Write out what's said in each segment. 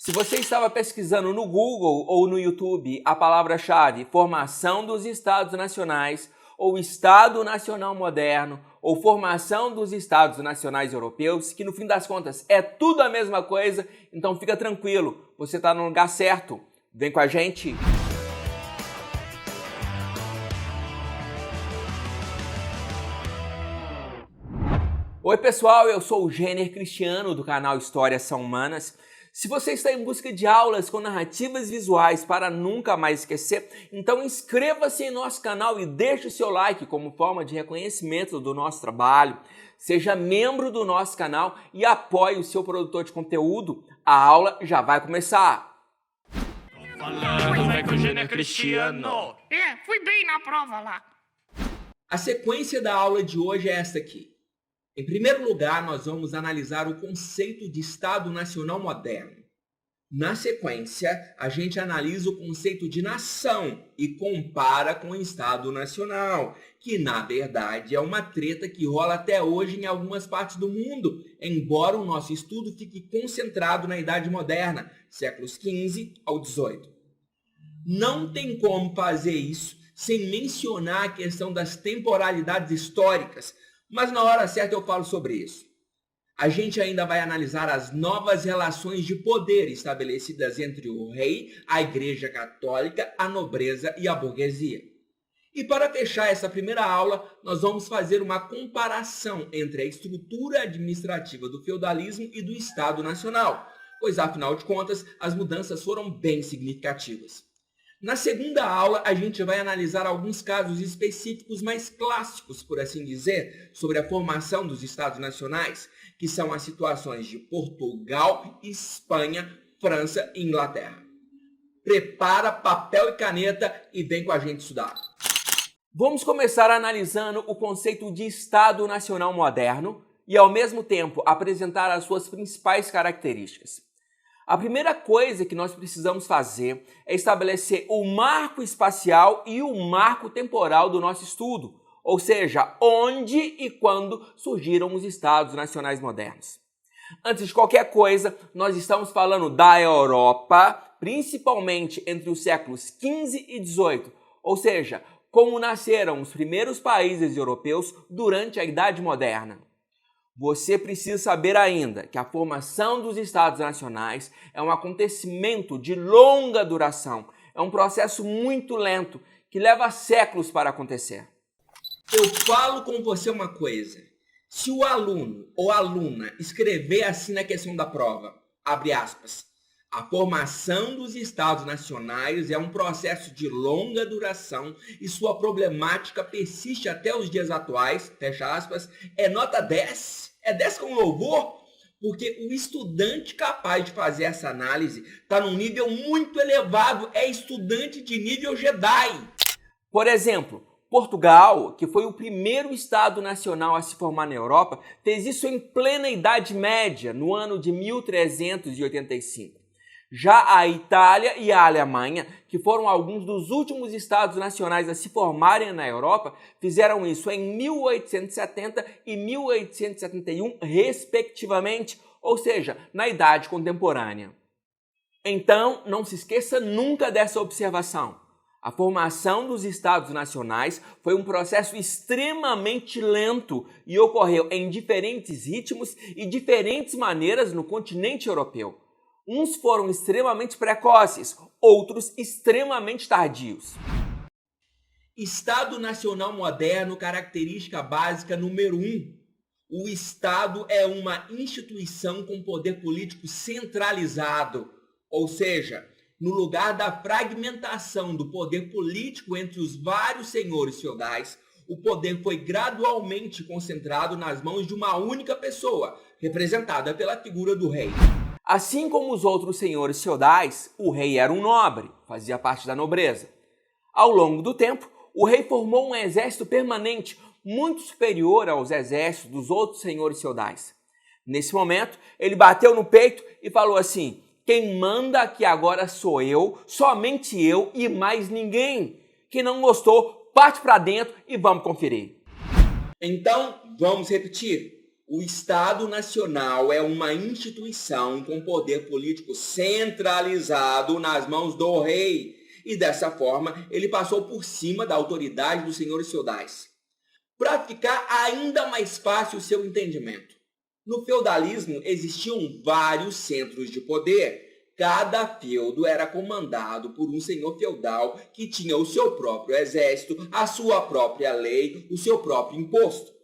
Se você estava pesquisando no Google ou no YouTube a palavra-chave formação dos Estados Nacionais, ou Estado Nacional Moderno, ou formação dos Estados Nacionais Europeus, que no fim das contas é tudo a mesma coisa, então fica tranquilo, você está no lugar certo. Vem com a gente! Oi pessoal, eu sou o Jenner Cristiano do canal Histórias São Humanas. Se você está em busca de aulas com narrativas visuais para nunca mais esquecer, então inscreva-se em nosso canal e deixe o seu like como forma de reconhecimento do nosso trabalho. Seja membro do nosso canal e apoie o seu produtor de conteúdo. A aula já vai começar! Falando é com o Jenner Cristiano. Fui bem na prova lá. A sequência da aula de hoje é esta aqui. Em primeiro lugar, nós vamos analisar o conceito de Estado Nacional Moderno. Na sequência, a gente analisa o conceito de nação e compara com o Estado Nacional, que na verdade é uma treta que rola até hoje em algumas partes do mundo, embora o nosso estudo fique concentrado na Idade Moderna, séculos XV ao XVIII. Não tem como fazer isso sem mencionar a questão das temporalidades históricas, mas na hora certa eu falo sobre isso. A gente ainda vai analisar as novas relações de poder estabelecidas entre o rei, a Igreja Católica, a nobreza e a burguesia. E para fechar essa primeira aula, nós vamos fazer uma comparação entre a estrutura administrativa do feudalismo e do Estado Nacional, pois afinal de contas as mudanças foram bem significativas. Na segunda aula, a gente vai analisar alguns casos específicos mais clássicos, por assim dizer, sobre a formação dos Estados Nacionais, que são as situações de Portugal, Espanha, França e Inglaterra. Prepara papel e caneta e vem com a gente estudar. Vamos começar analisando o conceito de Estado Nacional Moderno e, ao mesmo tempo, apresentar as suas principais características. A primeira coisa que nós precisamos fazer é estabelecer o marco espacial e o marco temporal do nosso estudo, ou seja, onde e quando surgiram os Estados Nacionais modernos. Antes de qualquer coisa, nós estamos falando da Europa, principalmente entre os séculos XV e XVIII, ou seja, como nasceram os primeiros países europeus durante a Idade Moderna. Você precisa saber ainda que a formação dos Estados Nacionais é um acontecimento de longa duração, é um processo muito lento que leva séculos para acontecer. Eu falo com você uma coisa, se o aluno ou aluna escrever assim na questão da prova, abre aspas, a formação dos Estados Nacionais é um processo de longa duração e sua problemática persiste até os dias atuais, fecha aspas, é nota 10? É 10 com louvor? Porque o estudante capaz de fazer essa análise está num nível muito elevado, é estudante de nível Jedi. Por exemplo, Portugal, que foi o primeiro Estado nacional a se formar na Europa, fez isso em plena Idade Média, no ano de 1385. Já a Itália e a Alemanha, que foram alguns dos últimos estados nacionais a se formarem na Europa, fizeram isso em 1870 e 1871, respectivamente, ou seja, na Idade Contemporânea. Então, não se esqueça nunca dessa observação. A formação dos Estados Nacionais foi um processo extremamente lento e ocorreu em diferentes ritmos e diferentes maneiras no continente europeu. Uns foram extremamente precoces, outros extremamente tardios. Estado Nacional Moderno, característica básica número 1. O Estado é uma instituição com poder político centralizado, ou seja, no lugar da fragmentação do poder político entre os vários senhores feudais, o poder foi gradualmente concentrado nas mãos de uma única pessoa, representada pela figura do rei. Assim como os outros senhores feudais, o rei era um nobre, fazia parte da nobreza. Ao longo do tempo, o rei formou um exército permanente muito superior aos exércitos dos outros senhores feudais. Nesse momento, ele bateu no peito e falou assim: quem manda aqui agora sou eu, somente eu e mais ninguém. Quem não gostou, parte para dentro e vamos conferir. Então, vamos repetir. O Estado Nacional é uma instituição com poder político centralizado nas mãos do rei, e dessa forma ele passou por cima da autoridade dos senhores feudais. Para ficar ainda mais fácil o seu entendimento, no feudalismo existiam vários centros de poder. Cada feudo era comandado por um senhor feudal que tinha o seu próprio exército, a sua própria lei, o seu próprio imposto.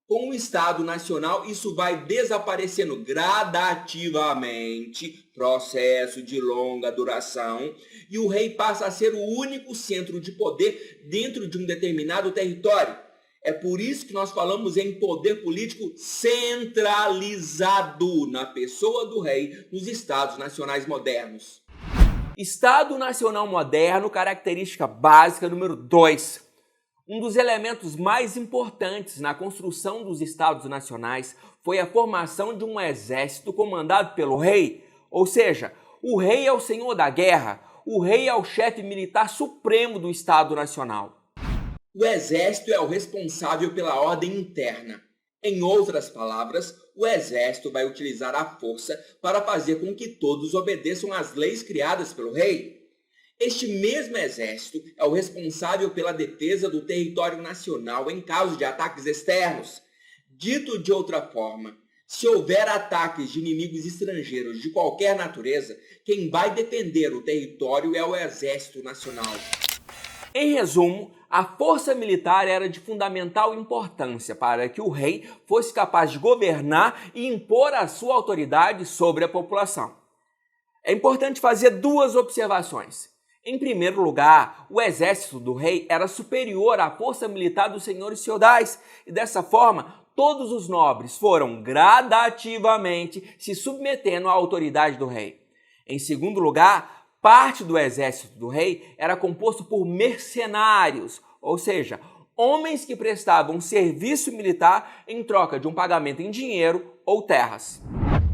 Com o Estado Nacional, isso vai desaparecendo gradativamente, processo de longa duração, e o rei passa a ser o único centro de poder dentro de um determinado território. É por isso que nós falamos em poder político centralizado na pessoa do rei nos Estados Nacionais modernos. Estado Nacional Moderno, característica básica número 2. Um dos elementos mais importantes na construção dos Estados Nacionais foi a formação de um exército comandado pelo rei, ou seja, o rei é o senhor da guerra, o rei é o chefe militar supremo do Estado Nacional. O exército é o responsável pela ordem interna. Em outras palavras, o exército vai utilizar a força para fazer com que todos obedeçam às leis criadas pelo rei. Este mesmo exército é o responsável pela defesa do território nacional em caso de ataques externos. Dito de outra forma, se houver ataques de inimigos estrangeiros de qualquer natureza, quem vai defender o território é o Exército Nacional. Em resumo, a força militar era de fundamental importância para que o rei fosse capaz de governar e impor a sua autoridade sobre a população. É importante fazer duas observações. Em primeiro lugar, o exército do rei era superior à força militar dos senhores feudais e, dessa forma, todos os nobres foram gradativamente se submetendo à autoridade do rei. Em segundo lugar, parte do exército do rei era composto por mercenários, ou seja, homens que prestavam serviço militar em troca de um pagamento em dinheiro ou terras.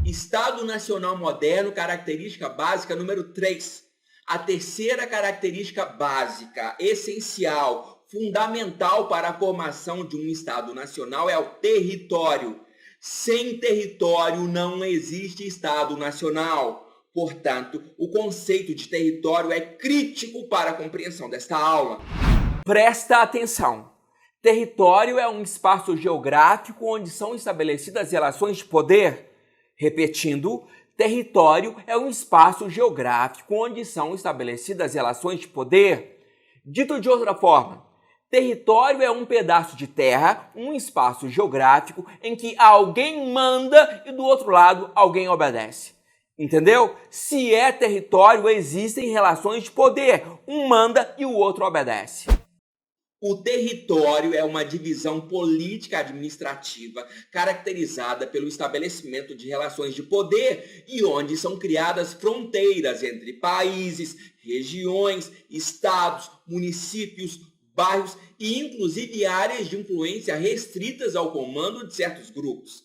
Estado Nacional Moderno, característica básica número 3. A terceira característica básica, essencial, fundamental para a formação de um Estado Nacional é o território. Sem território não existe Estado Nacional. Portanto, o conceito de território é crítico para a compreensão desta aula. Presta atenção! Território é um espaço geográfico onde são estabelecidas relações de poder. Repetindo, território é um espaço geográfico onde são estabelecidas relações de poder. Dito de outra forma, território é um pedaço de terra, um espaço geográfico em que alguém manda e do outro lado alguém obedece. Entendeu? Se é território, existem relações de poder. Um manda e o outro obedece. O território é uma divisão política administrativa caracterizada pelo estabelecimento de relações de poder e onde são criadas fronteiras entre países, regiões, estados, municípios, bairros e inclusive áreas de influência restritas ao comando de certos grupos.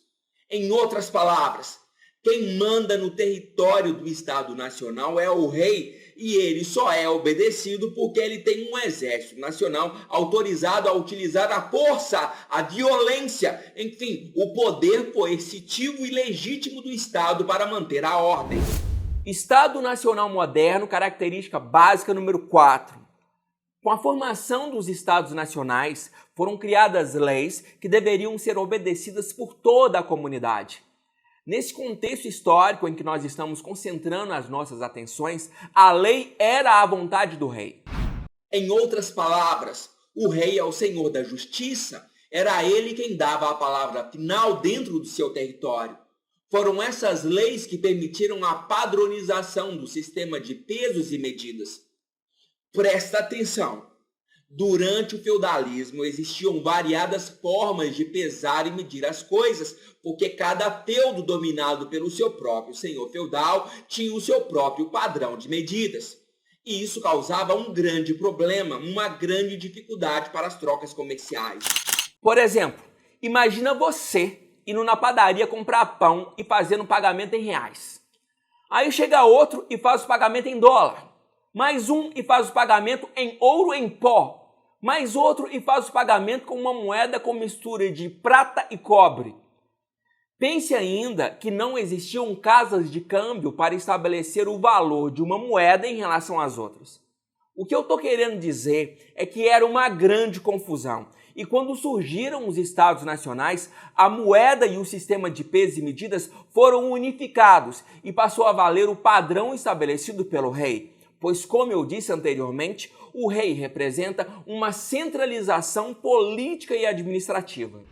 Em outras palavras, quem manda no território do Estado Nacional é o rei e ele só é obedecido porque ele tem um exército nacional autorizado a utilizar a força, a violência, enfim, o poder coercitivo e legítimo do Estado para manter a ordem. Estado Nacional Moderno, característica básica número 4. Com a formação dos Estados Nacionais, foram criadas leis que deveriam ser obedecidas por toda a comunidade. Nesse contexto histórico em que nós estamos concentrando as nossas atenções, a lei era a vontade do rei. Em outras palavras, o rei é o senhor da justiça, era ele quem dava a palavra final dentro do seu território. Foram essas leis que permitiram a padronização do sistema de pesos e medidas. Presta atenção! Durante o feudalismo existiam variadas formas de pesar e medir as coisas, porque cada feudo dominado pelo seu próprio senhor feudal tinha o seu próprio padrão de medidas. E isso causava um grande problema, uma grande dificuldade para as trocas comerciais. Por exemplo, imagina você indo na padaria comprar pão e fazendo pagamento em reais. Aí chega outro e faz o pagamento em dólar. Mais um e faz o pagamento em ouro em pó. Mais outro e faz o pagamento com uma moeda com mistura de prata e cobre. Pense ainda que não existiam casas de câmbio para estabelecer o valor de uma moeda em relação às outras. O que eu estou querendo dizer é que era uma grande confusão. E quando surgiram os estados nacionais, a moeda e o sistema de pesos e medidas foram unificados e passou a valer o padrão estabelecido pelo rei. Pois, como eu disse anteriormente, o rei representa uma centralização política e administrativa.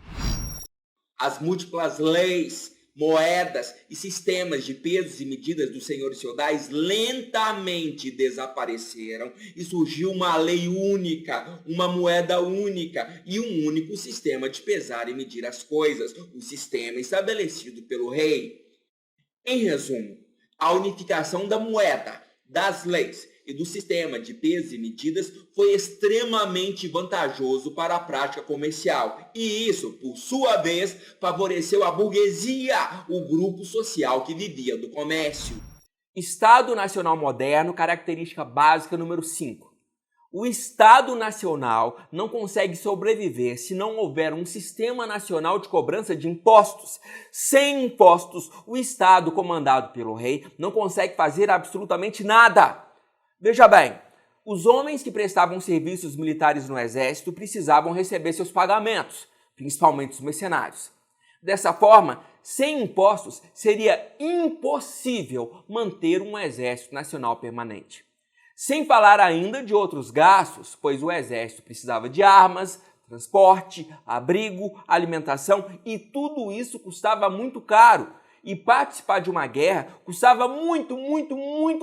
As múltiplas leis, moedas e sistemas de pesos e medidas dos senhores feudais lentamente desapareceram e surgiu uma lei única, uma moeda única e um único sistema de pesar e medir as coisas, o sistema estabelecido pelo rei. Em resumo, a unificação da moeda, das leis e do sistema de pesos e medidas foi extremamente vantajoso para a prática comercial. E isso, por sua vez, favoreceu a burguesia, o grupo social que vivia do comércio. Estado Nacional Moderno, característica básica número 5. O Estado Nacional não consegue sobreviver se não houver um sistema nacional de cobrança de impostos. Sem impostos, o Estado comandado pelo rei não consegue fazer absolutamente nada. Veja bem, os homens que prestavam serviços militares no exército precisavam receber seus pagamentos, principalmente os mercenários. Dessa forma, sem impostos, seria impossível manter um exército nacional permanente. Sem falar ainda de outros gastos, pois o exército precisava de armas, transporte, abrigo, alimentação e tudo isso custava muito caro. E participar de uma guerra custava muito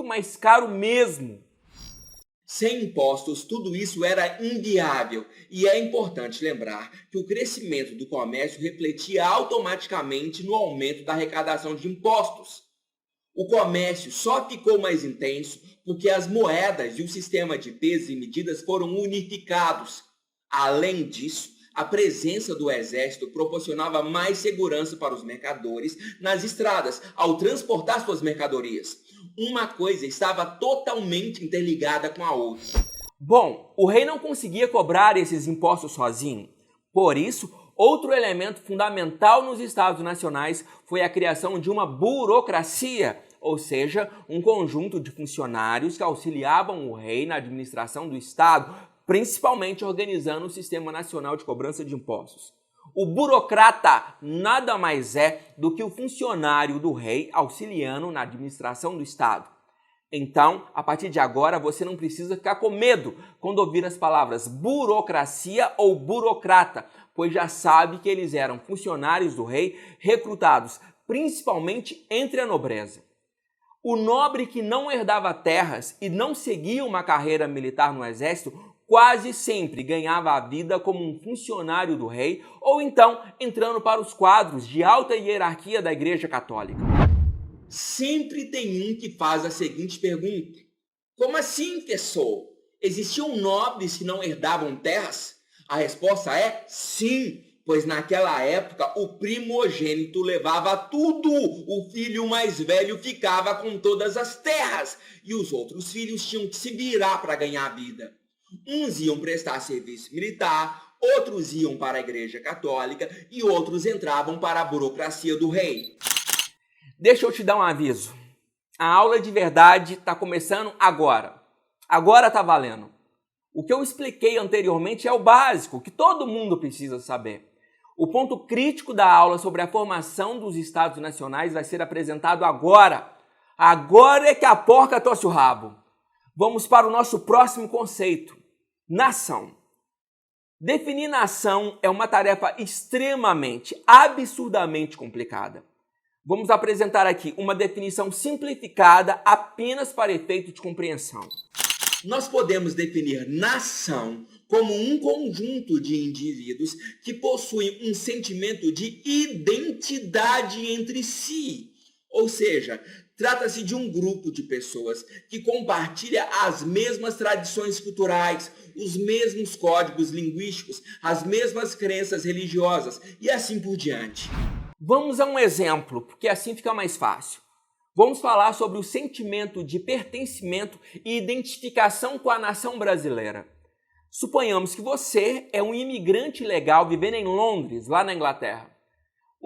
mais caro mesmo. Sem impostos, tudo isso era inviável e é importante lembrar que o crescimento do comércio refletia automaticamente no aumento da arrecadação de impostos. O comércio só ficou mais intenso porque as moedas e o sistema de pesos e medidas foram unificados. Além disso, a presença do exército proporcionava mais segurança para os mercadores nas estradas ao transportar suas mercadorias. Uma coisa estava totalmente interligada com a outra. Bom, o rei não conseguia cobrar esses impostos sozinho. Por isso, outro elemento fundamental nos estados nacionais foi a criação de uma burocracia, ou seja, um conjunto de funcionários que auxiliavam o rei na administração do estado, principalmente organizando o Sistema Nacional de Cobrança de Impostos. O burocrata nada mais é do que o funcionário do rei auxiliando na administração do Estado. Então, a partir de agora, você não precisa ficar com medo quando ouvir as palavras burocracia ou burocrata, pois já sabe que eles eram funcionários do rei recrutados principalmente entre a nobreza. O nobre que não herdava terras e não seguia uma carreira militar no exército quase sempre ganhava a vida como um funcionário do rei ou então entrando para os quadros de alta hierarquia da Igreja Católica. Sempre tem um que faz a seguinte pergunta: como assim, professor? Existiam nobres que não herdavam terras? A resposta é sim, pois naquela época o primogênito levava tudo, o filho mais velho ficava com todas as terras e os outros filhos tinham que se virar para ganhar a vida. Uns iam prestar serviço militar, outros iam para a Igreja Católica e outros entravam para a burocracia do rei. Deixa eu te dar um aviso. A aula de verdade está começando agora. Agora está valendo. O que eu expliquei anteriormente é o básico, que todo mundo precisa saber. O ponto crítico da aula sobre a formação dos estados nacionais vai ser apresentado agora. Agora é que a porca torce o rabo. Vamos para o nosso próximo conceito: nação. Definir nação é uma tarefa extremamente, absurdamente complicada. Vamos apresentar aqui uma definição simplificada apenas para efeito de compreensão. Nós podemos definir nação como um conjunto de indivíduos que possuem um sentimento de identidade entre si. Ou seja, trata-se de um grupo de pessoas que compartilha as mesmas tradições culturais, os mesmos códigos linguísticos, as mesmas crenças religiosas e assim por diante. Vamos a um exemplo, porque assim fica mais fácil. Vamos falar sobre o sentimento de pertencimento e identificação com a nação brasileira. Suponhamos que você é um imigrante legal vivendo em Londres, lá na Inglaterra.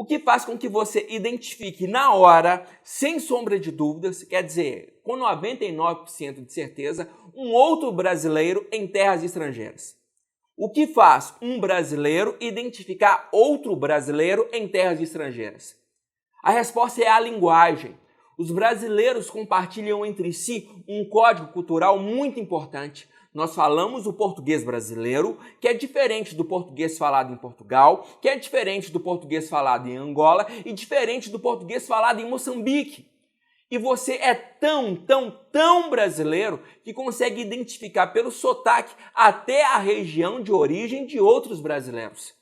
o que faz com que você identifique na hora, sem sombra de dúvidas, quer dizer, com 99% de certeza, um outro brasileiro em terras estrangeiras. O que faz um brasileiro identificar outro brasileiro em terras estrangeiras? A resposta é a linguagem. Os brasileiros compartilham entre si um código cultural muito importante. Nós falamos o português brasileiro, que é diferente do português falado em Portugal, que é diferente do português falado em Angola e diferente do português falado em Moçambique. E você é tão brasileiro que consegue identificar pelo sotaque até a região de origem de outros brasileiros.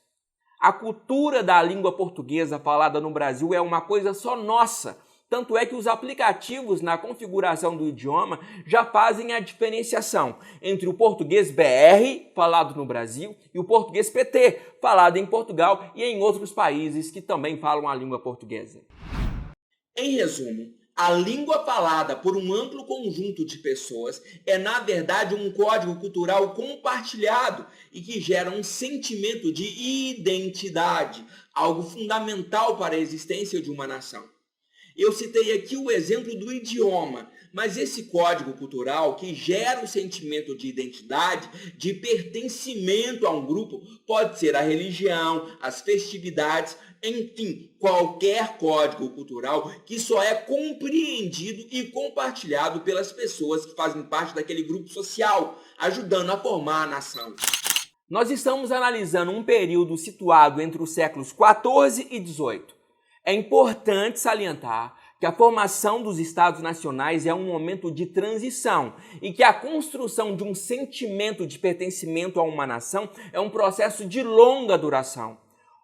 A cultura da língua portuguesa falada no Brasil é uma coisa só nossa. Tanto é que os aplicativos na configuração do idioma já fazem a diferenciação entre o português BR, falado no Brasil, e o português PT, falado em Portugal e em outros países que também falam a língua portuguesa. Em resumo, a língua falada por um amplo conjunto de pessoas é, na verdade, um código cultural compartilhado e que gera um sentimento de identidade, algo fundamental para a existência de uma nação. Eu citei aqui o exemplo do idioma, mas esse código cultural que gera o sentimento de identidade, de pertencimento a um grupo, pode ser a religião, as festividades, enfim, qualquer código cultural que só é compreendido e compartilhado pelas pessoas que fazem parte daquele grupo social, ajudando a formar a nação. Nós estamos analisando um período situado entre os séculos XIV e XVIII. É importante salientar que a formação dos Estados nacionais é um momento de transição e que a construção de um sentimento de pertencimento a uma nação é um processo de longa duração.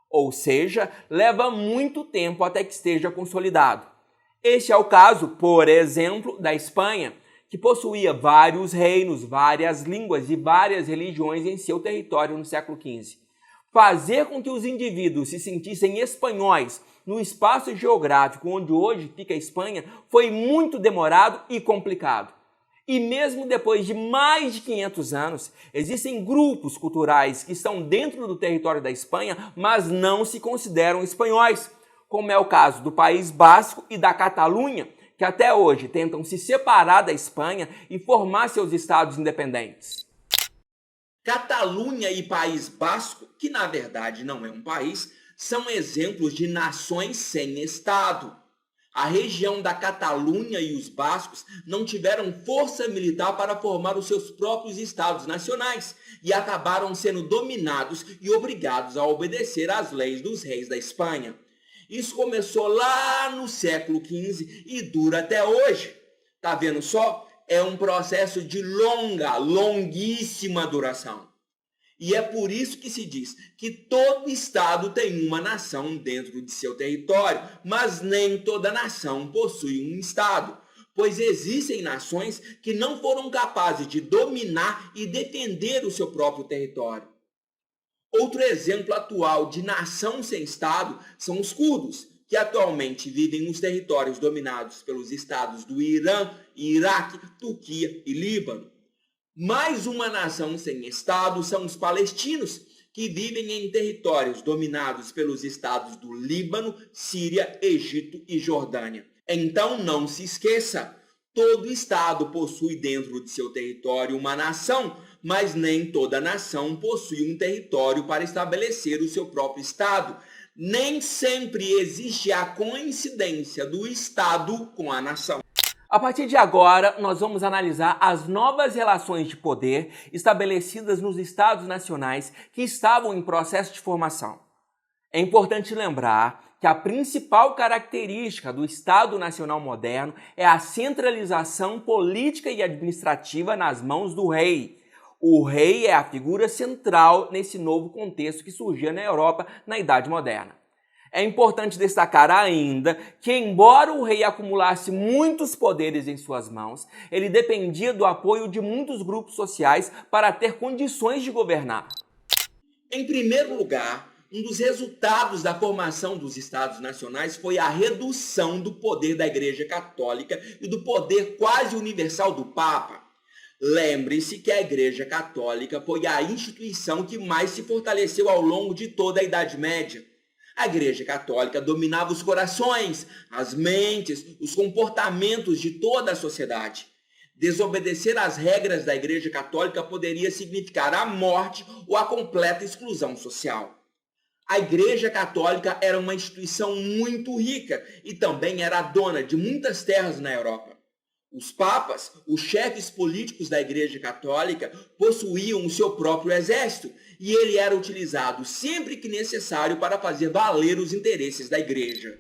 Ou seja, leva muito tempo até que esteja consolidado. Este é o caso, por exemplo, da Espanha, que possuía vários reinos, várias línguas e várias religiões em seu território no século XV. Fazer com que os indivíduos se sentissem espanhóis no espaço geográfico onde hoje fica a Espanha foi muito demorado e complicado. E mesmo depois de mais de 500 anos, existem grupos culturais que estão dentro do território da Espanha, mas não se consideram espanhóis, como é o caso do País Basco e da Catalunha, que até hoje tentam se separar da Espanha e formar seus estados independentes. Catalunha e País Basco, que na verdade não é um país, são exemplos de nações sem Estado. A região da Catalunha e os bascos não tiveram força militar para formar os seus próprios estados nacionais e acabaram sendo dominados e obrigados a obedecer às leis dos reis da Espanha. Isso começou lá no século XV e dura até hoje. Tá vendo só? É um processo de longuíssima duração. E é por isso que se diz que todo estado tem uma nação dentro de seu território, mas nem toda nação possui um estado, pois existem nações que não foram capazes de dominar e defender o seu próprio território. Outro exemplo atual de nação sem estado são os curdos, que atualmente vivem nos territórios dominados pelos estados do Irã, Iraque, Turquia e Líbano. Mais uma nação sem Estado são os palestinos, que vivem em territórios dominados pelos estados do Líbano, Síria, Egito e Jordânia. Então não se esqueça, todo Estado possui dentro de seu território uma nação, mas nem toda nação possui um território para estabelecer o seu próprio Estado. Nem sempre existe a coincidência do Estado com a nação. A partir de agora, nós vamos analisar as novas relações de poder estabelecidas nos Estados nacionais que estavam em processo de formação. É importante lembrar que a principal característica do Estado Nacional moderno é a centralização política e administrativa nas mãos do rei. O rei é a figura central nesse novo contexto que surgia na Europa na Idade Moderna. É importante destacar ainda que, embora o rei acumulasse muitos poderes em suas mãos, ele dependia do apoio de muitos grupos sociais para ter condições de governar. Em primeiro lugar, um dos resultados da formação dos Estados Nacionais foi a redução do poder da Igreja Católica e do poder quase universal do Papa. Lembre-se que a Igreja Católica foi a instituição que mais se fortaleceu ao longo de toda a Idade Média. A Igreja Católica dominava os corações, as mentes, os comportamentos de toda a sociedade. Desobedecer às regras da Igreja Católica poderia significar a morte ou a completa exclusão social. A Igreja Católica era uma instituição muito rica e também era dona de muitas terras na Europa. Os papas, os chefes políticos da Igreja Católica, possuíam o seu próprio exército e ele era utilizado sempre que necessário para fazer valer os interesses da Igreja.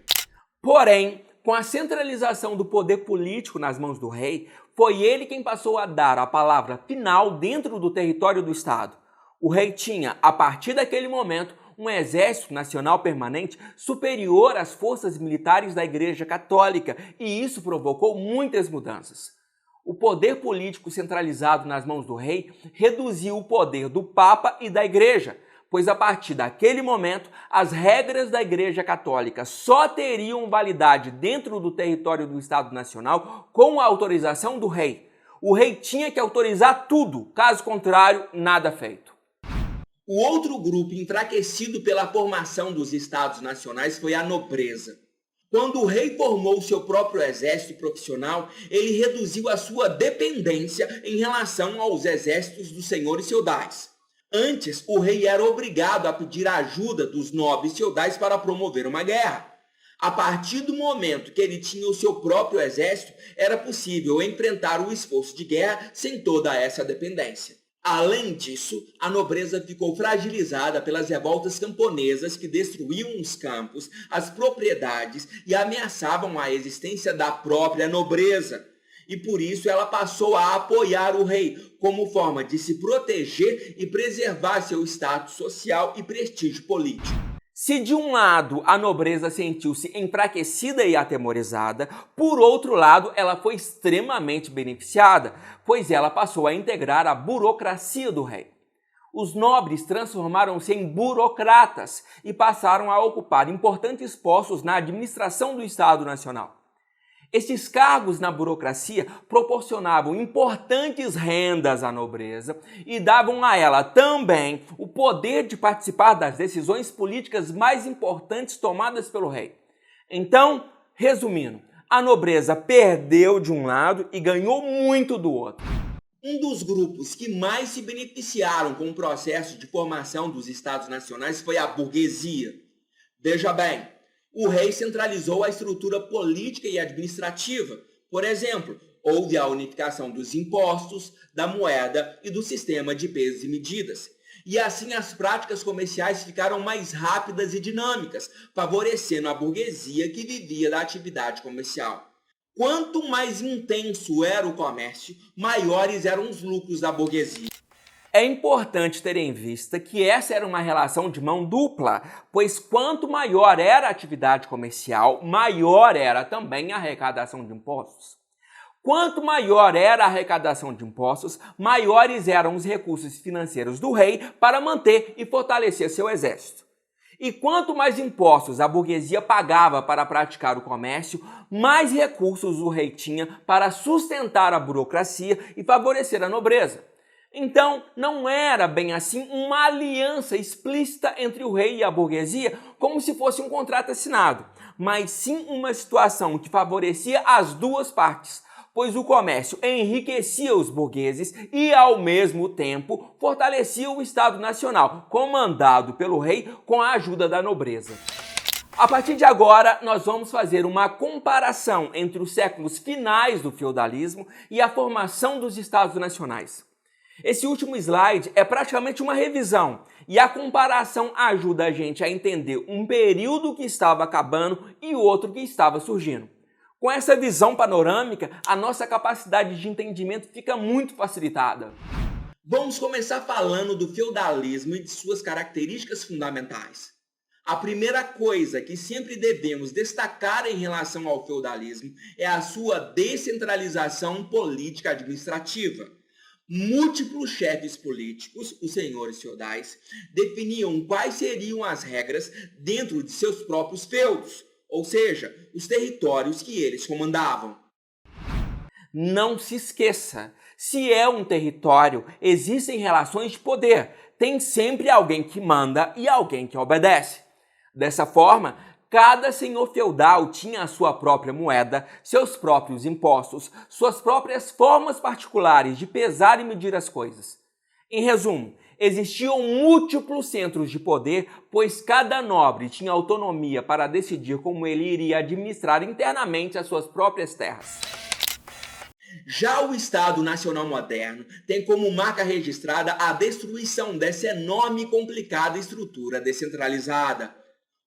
Porém, com a centralização do poder político nas mãos do rei, foi ele quem passou a dar a palavra final dentro do território do Estado. O rei tinha, a partir daquele momento, um exército nacional permanente superior às forças militares da Igreja Católica, e isso provocou muitas mudanças. O poder político centralizado nas mãos do rei reduziu o poder do Papa e da Igreja, pois a partir daquele momento as regras da Igreja Católica só teriam validade dentro do território do Estado Nacional com a autorização do rei. O rei tinha que autorizar tudo, caso contrário, nada feito. O outro grupo enfraquecido pela formação dos estados nacionais foi a nobreza. Quando o rei formou seu próprio exército profissional, ele reduziu a sua dependência em relação aos exércitos dos senhores feudais. Antes, o rei era obrigado a pedir a ajuda dos nobres feudais para promover uma guerra. A partir do momento que ele tinha o seu próprio exército, era possível enfrentar o esforço de guerra sem toda essa dependência. Além disso, a nobreza ficou fragilizada pelas revoltas camponesas que destruíam os campos, as propriedades e ameaçavam a existência da própria nobreza. E por isso ela passou a apoiar o rei, como forma de se proteger e preservar seu status social e prestígio político. Se de um lado a nobreza sentiu-se enfraquecida e atemorizada, por outro lado ela foi extremamente beneficiada, pois ela passou a integrar a burocracia do rei. Os nobres transformaram-se em burocratas e passaram a ocupar importantes postos na administração do Estado Nacional. Estes cargos na burocracia proporcionavam importantes rendas à nobreza e davam a ela também o poder de participar das decisões políticas mais importantes tomadas pelo rei. Então, resumindo, a nobreza perdeu de um lado e ganhou muito do outro. Um dos grupos que mais se beneficiaram com o processo de formação dos estados nacionais foi a burguesia. Veja bem, o rei centralizou a estrutura política e administrativa. Por exemplo, houve a unificação dos impostos, da moeda e do sistema de pesos e medidas. E assim as práticas comerciais ficaram mais rápidas e dinâmicas, favorecendo a burguesia que vivia da atividade comercial. Quanto mais intenso era o comércio, maiores eram os lucros da burguesia. É importante ter em vista que essa era uma relação de mão dupla, pois quanto maior era a atividade comercial, maior era também a arrecadação de impostos. Quanto maior era a arrecadação de impostos, maiores eram os recursos financeiros do rei para manter e fortalecer seu exército. E quanto mais impostos a burguesia pagava para praticar o comércio, mais recursos o rei tinha para sustentar a burocracia e favorecer a nobreza. Então, não era bem assim uma aliança explícita entre o rei e a burguesia, como se fosse um contrato assinado, mas sim uma situação que favorecia as duas partes, pois o comércio enriquecia os burgueses e, ao mesmo tempo, fortalecia o Estado Nacional, comandado pelo rei com a ajuda da nobreza. A partir de agora, nós vamos fazer uma comparação entre os séculos finais do feudalismo e a formação dos Estados Nacionais. Esse último slide é praticamente uma revisão e a comparação ajuda a gente a entender um período que estava acabando e o outro que estava surgindo. Com essa visão panorâmica, a nossa capacidade de entendimento fica muito facilitada. Vamos começar falando do feudalismo e de suas características fundamentais. A primeira coisa que sempre devemos destacar em relação ao feudalismo é a sua descentralização política administrativa. Múltiplos chefes políticos, os senhores feudais, definiam quais seriam as regras dentro de seus próprios feudos, ou seja, os territórios que eles comandavam. Não se esqueça, se é um território, existem relações de poder, tem sempre alguém que manda e alguém que obedece. Dessa forma, cada senhor feudal tinha a sua própria moeda, seus próprios impostos, suas próprias formas particulares de pesar e medir as coisas. Em resumo, existiam múltiplos centros de poder, pois cada nobre tinha autonomia para decidir como ele iria administrar internamente as suas próprias terras. Já o Estado Nacional moderno tem como marca registrada a destruição dessa enorme e complicada estrutura descentralizada.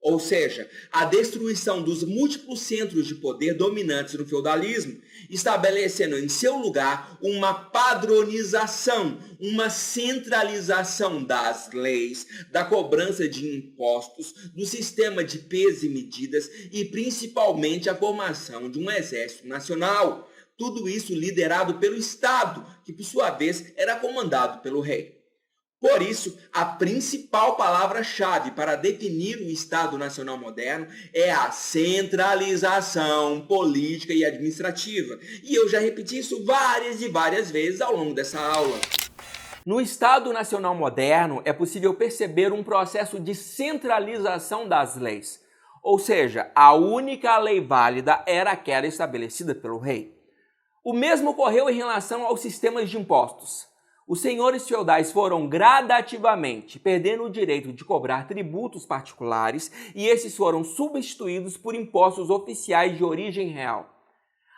Ou seja, a destruição dos múltiplos centros de poder dominantes no feudalismo, estabelecendo em seu lugar uma padronização, uma centralização das leis, da cobrança de impostos, do sistema de pesos e medidas e principalmente a formação de um exército nacional. Tudo isso liderado pelo Estado, que por sua vez era comandado pelo rei. Por isso, a principal palavra-chave para definir o Estado Nacional moderno é a centralização política e administrativa. E eu já repeti isso várias e várias vezes ao longo dessa aula. No Estado Nacional moderno, é possível perceber um processo de centralização das leis. Ou seja, a única lei válida era aquela estabelecida pelo rei. O mesmo ocorreu em relação aos sistemas de impostos. Os senhores feudais foram gradativamente perdendo o direito de cobrar tributos particulares e esses foram substituídos por impostos oficiais de origem real.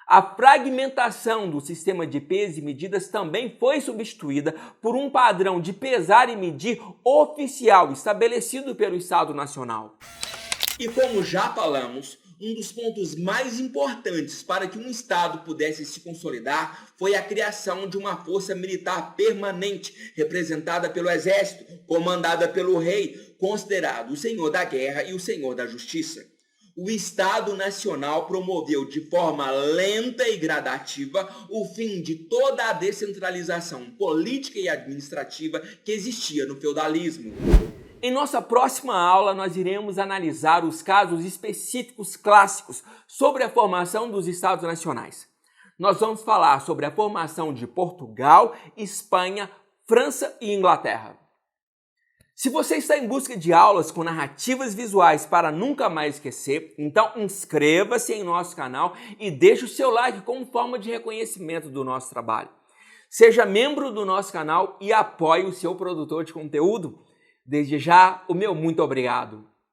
A fragmentação do sistema de pesos e medidas também foi substituída por um padrão de pesar e medir oficial estabelecido pelo Estado Nacional. E como já falamos, um dos pontos mais importantes para que um Estado pudesse se consolidar foi a criação de uma força militar permanente, representada pelo exército, comandada pelo rei, considerado o senhor da guerra e o senhor da justiça. O Estado Nacional promoveu de forma lenta e gradativa o fim de toda a descentralização política e administrativa que existia no feudalismo. Em nossa próxima aula, nós iremos analisar os casos específicos clássicos sobre a formação dos Estados Nacionais. Nós vamos falar sobre a formação de Portugal, Espanha, França e Inglaterra. Se você está em busca de aulas com narrativas visuais para nunca mais esquecer, então inscreva-se em nosso canal e deixe o seu like como forma de reconhecimento do nosso trabalho. Seja membro do nosso canal e apoie o seu produtor de conteúdo. Desde já, o meu muito obrigado.